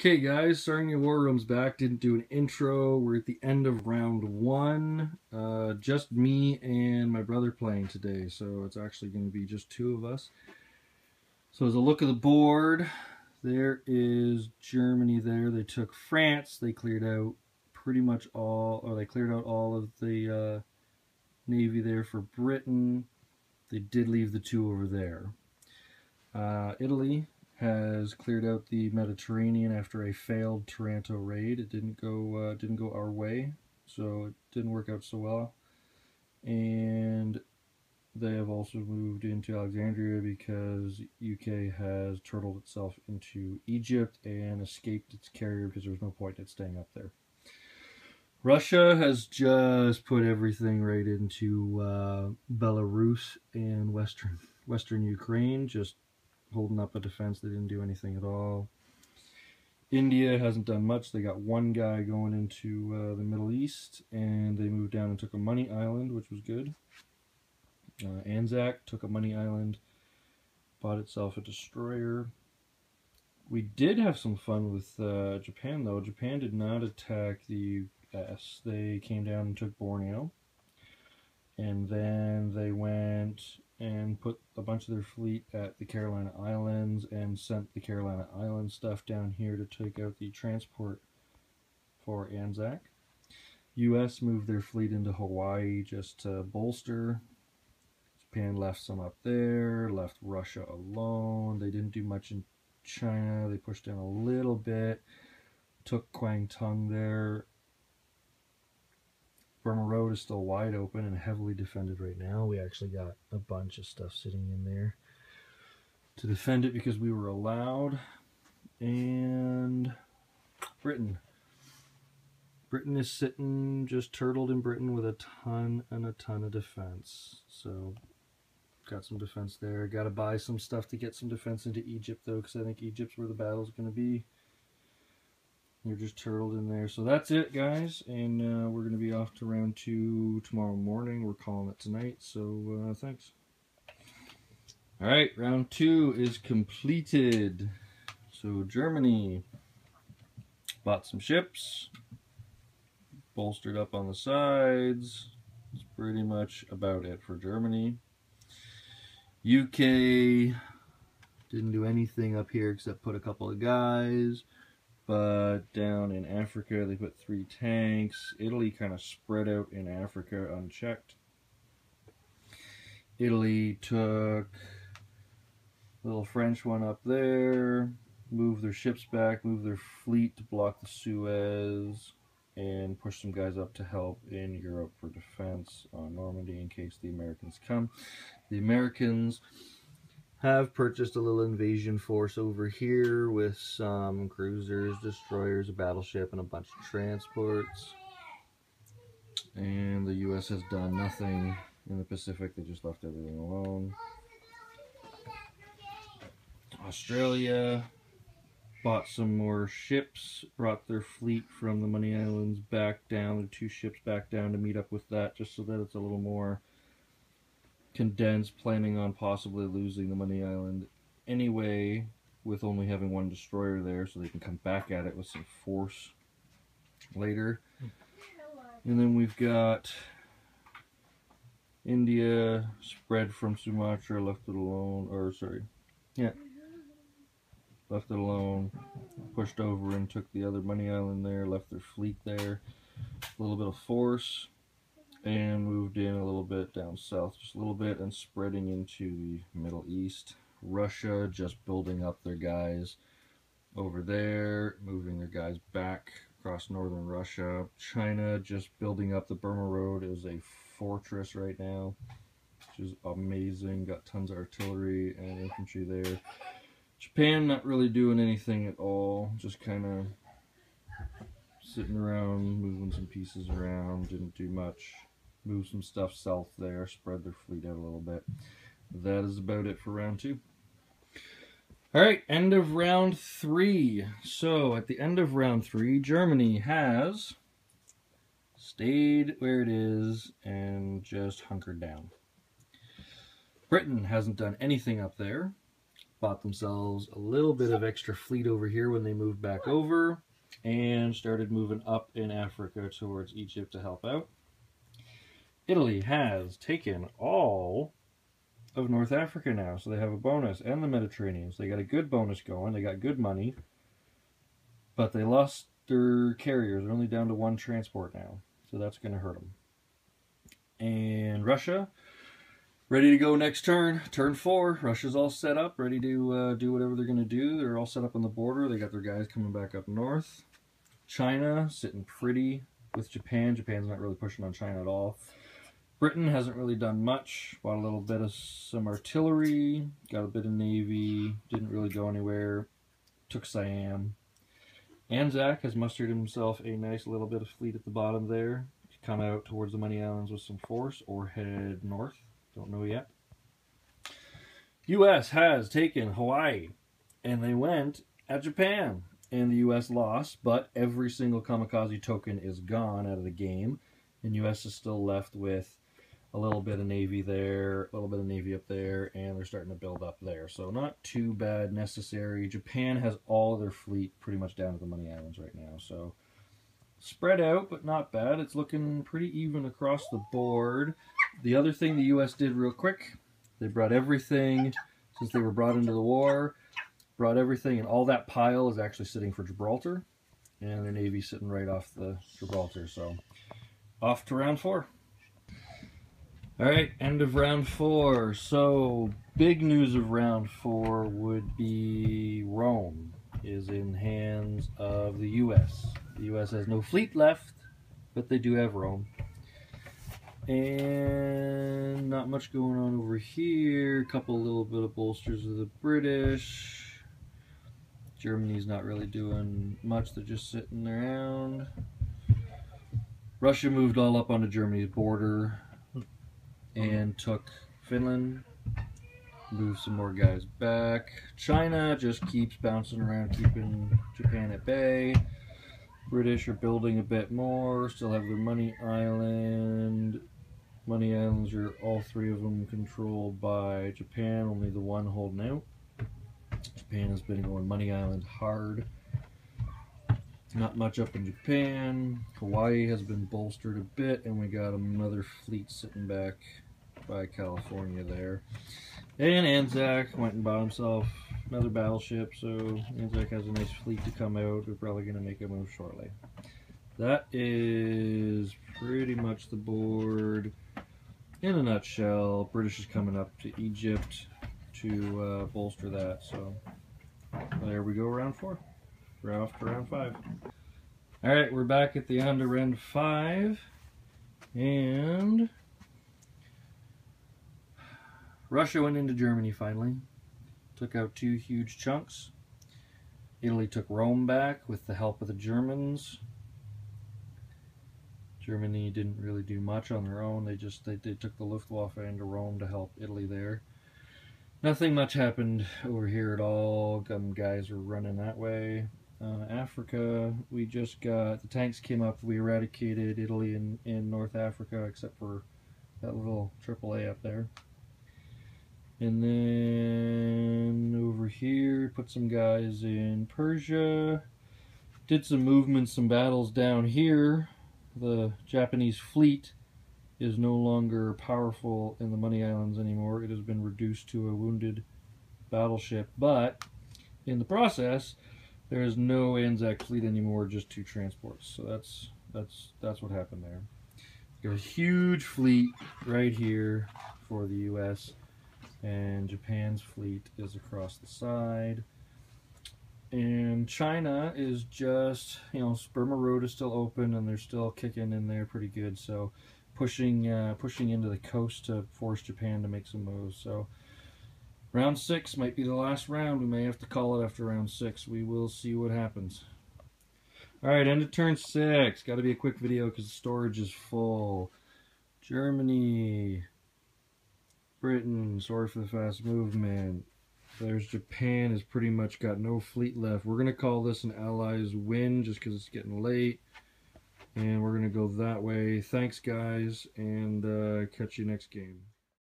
Okay guys, starting your war rooms back. Didn't do an intro. We're at the end of round one. Just me and my brother playing today, so it's actually going to be just two of us. So as a look of the board, there is Germany there. They took France. They cleared out pretty much all, or they cleared out all of the navy there for Britain. They did leave the two over there. Italy has cleared out the Mediterranean after a failed Taranto raid. It didn't go our way, so it didn't work out so well. And they have also moved into Alexandria because UK has turtled itself into Egypt and escaped its carrier because there was no point in it staying up there. Russia has just put everything right into Belarus and Western Ukraine, just holding up a defense. They didn't do anything at all. India hasn't done much. They got one guy going into the Middle East, and they moved down and took a money island, which was good. Anzac took a money island, bought itself a destroyer. We did have some fun with Japan, though. Japan did not attack the US. They came down and took Borneo, and then they went and put a bunch of their fleet at the Carolina Islands and sent the Carolina Island stuff down here to take out the transport for Anzac. US moved their fleet into Hawaii just to bolster. Japan left some up there, left Russia alone. They didn't do much in China. They pushed in a little bit, took Kwangtung there. Burma Road is still wide open and heavily defended right now. We actually got a bunch of stuff sitting in there to defend it because we were allowed. And Britain. Britain is sitting just turtled in Britain with a ton of defense. So got some defense there. Got to buy some stuff to get some defense into Egypt though, because I think Egypt's where the battle's going to be. You're just turtled in there. So that's it, guys. And we're going to be off to round two tomorrow morning. We're calling it tonight. So thanks. All right, round two is completed. So Germany bought some ships, bolstered up on the sides. That's pretty much about it for Germany. UK didn't do anything up here except put a couple of guys. But down in Africa, they put 3 tanks. Italy kind of spread out in Africa unchecked. Italy took a little French one up there, moved their ships back, moved their fleet to block the Suez, and pushed some guys up to help in Europe for defense on Normandy in case the Americans come. The Americans have purchased a little invasion force over here with some cruisers, destroyers, a battleship, and a bunch of transports. And the US has done nothing in the Pacific. They just left everything alone. Australia bought some more ships, brought their fleet from the Money Islands back down, the 2 ships back down to meet up with that, just so that it's a little more condensed, planning on possibly losing the Money Island anyway, with only having 1 destroyer there, so they can come back at it with some force later. And then we've got India spread from Sumatra, left it alone, left it alone, pushed over and took the other Money Island there, left their fleet there, a little bit of force, and moved in a little bit down south, just a little bit, and spreading into the Middle East. Russia just building up their guys over there, moving their guys back across northern Russia. China just building up the Burma Road as a fortress right now, which is amazing. Got tons of artillery and infantry there. Japan not really doing anything at all, just kind of sitting around, moving some pieces around, didn't do much. Move some stuff south there, spread their fleet out a little bit. That is about it for round two. Alright, end of round 3. So, at the end of round 3, Germany has stayed where it is and just hunkered down. Britain hasn't done anything up there. bought themselves a little bit of extra fleet over here when they moved back over, and started moving up in Africa towards Egypt to help out. Italy has taken all of North Africa now, so they have a bonus, and the Mediterranean. So they got a good bonus going. They got good money, but they lost their carriers. They're only down to one transport now, so that's going to hurt them. And Russia, ready to go next turn. Turn 4. Russia's all set up, ready to do whatever they're going to do. They're all set up on the border. They got their guys coming back up north. China sitting pretty with Japan. Japan's not really pushing on China at all. Britain hasn't really done much. Bought a little bit of some artillery, got a bit of navy, didn't really go anywhere. Took Siam. Anzac has mustered himself a nice little bit of fleet at the bottom there. Come out towards the Money Islands with some force or head north. Don't know yet. U.S. has taken Hawaii, and they went at Japan. And the U.S. lost, but every single kamikaze token is gone out of the game. And U.S. is still left with a little bit of navy there, a little bit of navy up there, and they're starting to build up there. So not too bad necessary. Japan has all of their fleet pretty much down to the Money Islands right now. So spread out, but not bad. It's looking pretty even across the board. The other thing the U.S. did real quick, they brought everything, since they were brought into the war, brought everything, and all that pile is actually sitting for Gibraltar, and their navy's sitting right off the Gibraltar. So off to round 4. All right, end of round 4. So big news of round 4 would be Rome is in hands of the U.S. The U.S. has no fleet left, but they do have Rome. And not much going on over here. A couple little bit of bolsters of the British. Germany's not really doing much. They're just sitting around. Russia moved all up onto Germany's border and took Finland. Moved some more guys back. China just keeps bouncing around, keeping Japan at bay. British are building a bit more. Still have their Money Island. Money Islands are all 3 of them controlled by Japan. Only the one holding out. Japan has been going Money Island hard. Not much up in Japan. Hawaii has been bolstered a bit, and we got another fleet sitting back by California there. And Anzac went and bought himself another battleship, so Anzac has a nice fleet to come out. We're probably going to make a move shortly. That is pretty much the board in a nutshell. British is coming up to Egypt to bolster that, so there we go, round 4. We're off to round 5. Alright, we're back at the end of round 5, and Russia went into Germany finally. Took out 2 huge chunks. Italy took Rome back with the help of the Germans. Germany didn't really do much on their own. They took the Luftwaffe into Rome to help Italy there. Nothing much happened over here at all. Guys were running that way. Africa, we just got, the tanks came up, we eradicated Italy in North Africa, except for that little AAA up there. And then over here, put some guys in Persia, did some movements, some battles down here. The Japanese fleet is no longer powerful in the Money Islands anymore. It has been reduced to a wounded battleship, but in the process, there is no Anzac fleet anymore, just 2 transports. So that's what happened there. You got a huge fleet right here for the U.S., and Japan's fleet is across the side. And China is just, Burma Road is still open, and they're still kicking in there pretty good. So pushing into the coast to force Japan to make some moves. So round 6 might be the last round. We may have to call it after round 6. We will see what happens. Alright, end of turn 6. Got to be a quick video because the storage is full. Germany. Britain. Sorry for the fast movement. There's Japan. Has pretty much got no fleet left. We're going to call this an Allies win just because it's getting late. And we're going to go that way. Thanks, guys, and catch you next game.